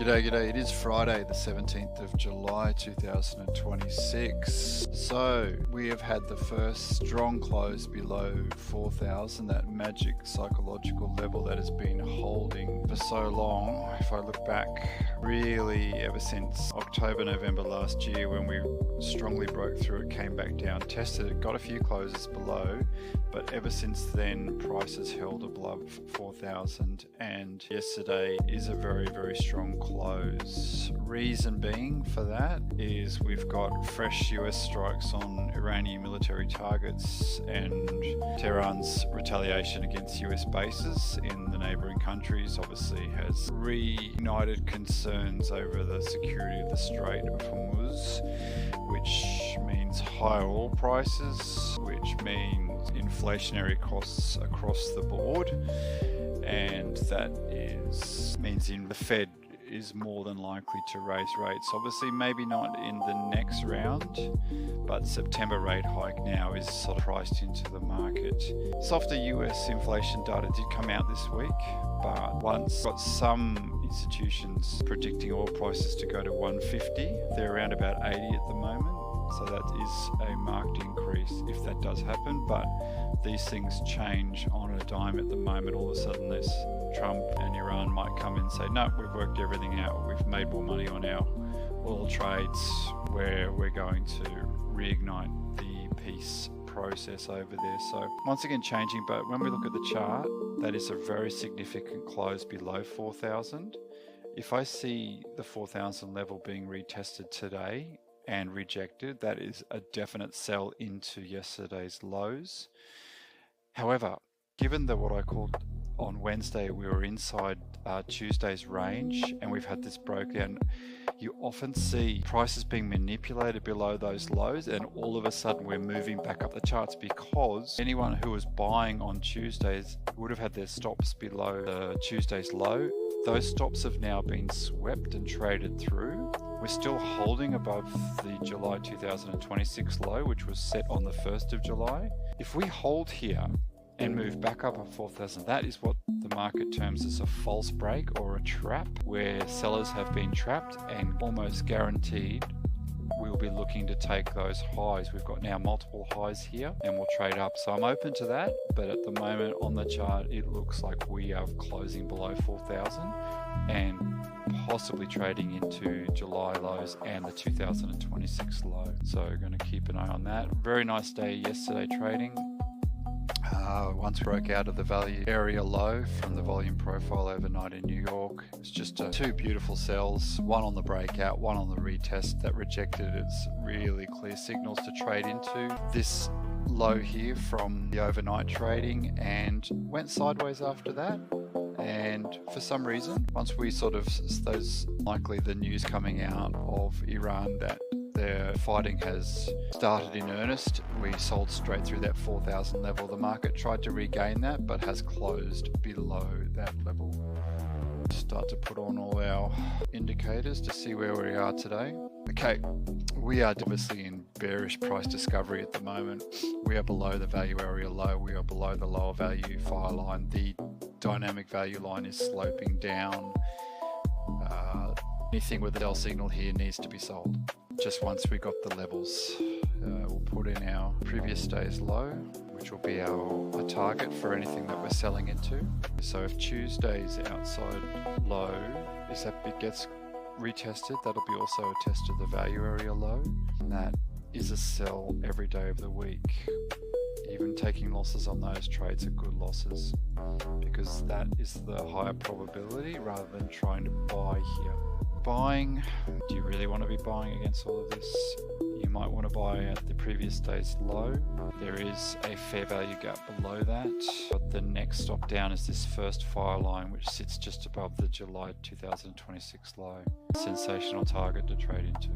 G'day. It is Friday, the 17th of July 2026. So we have had the first strong close below 4,000, that magic psychological level that has been holding for so long. If I look back, really ever since October, November last year, when we strongly broke through, it came back down, tested it, got a few closes below, but ever since then prices held above 4,000, and yesterday is a very strong close. Reason being for that is we've got fresh US strikes on Iranian military targets and Tehran's retaliation against US bases in the neighbouring countries obviously has reignited concerns over the security of the Strait of Hormuz, which means higher oil prices, which means inflationary costs across the board, and that means the Fed is more than likely to raise rates. Obviously, maybe not in the next round, but September rate hike now is sort of priced into the market. Softer US inflation data did come out this week, but once got some institutions predicting oil prices to go to 150. They're around about 80 at the moment. So that is a marked increase if that does happen, but these things change on a dime at the moment. All of a sudden this Trump and Iran might come in and say, no, we've worked everything out, we've made more money on our oil trades, where we're going to reignite the peace process over there. So once again changing, but when we look at the chart, that is a very significant close below 4,000. If I see the 4,000 level being retested today and rejected, that is a definite sell into yesterday's lows. However, given that what I called on Wednesday we were inside Tuesday's range and we've had this breakdown, you often see prices being manipulated below those lows, and all of a sudden we're moving back up the charts because anyone who was buying on Tuesdays would have had their stops below Tuesday's low. Those stops have now been swept and traded through. We're still holding above the July 2026 low, which was set on the 1st of July. If we hold here and move back up at 4,000, that is what the market terms as a false break or a trap, where sellers have been trapped and almost guaranteed we'll be looking to take those highs. We've got now multiple highs here and we'll trade up. So I'm open to that, but at the moment on the chart, it looks like we are closing below 4,000 and possibly trading into July lows and the 2026 low. So going to keep an eye on that. Very nice day yesterday trading. Once broke out of the value area low from the volume profile overnight in New York. It's just two beautiful sells, one on the breakout, one on the retest that rejected. It's really clear signals to trade into. This low here from the overnight trading and went sideways after that. And for some reason, once we those likely the news coming out of Iran that their fighting has started in earnest, we sold straight through that 4,000 level. The market tried to regain that, but has closed below that level. Start to put on all our indicators to see where we are today. Okay, we are obviously in bearish price discovery at the moment. We are below the value area low. We are below the lower value fire line. The dynamic value line is sloping down. Anything with a sell signal here needs to be sold. Just once we got the levels, we'll put in our previous day's low, which will be our target for anything that we're selling into. So if Tuesday's outside low is that it gets retested, that'll be also a test of the value area low, and that is a sell every day of the week. Even taking losses on those trades are good losses because that is the higher probability rather than trying to buy here. Buying, do you really want to be buying against all of this? You might want to buy at the previous day's low. There is a fair value gap below that, but the next stop down is this first fire line, which sits just above the July 2026 low. Sensational target to trade into.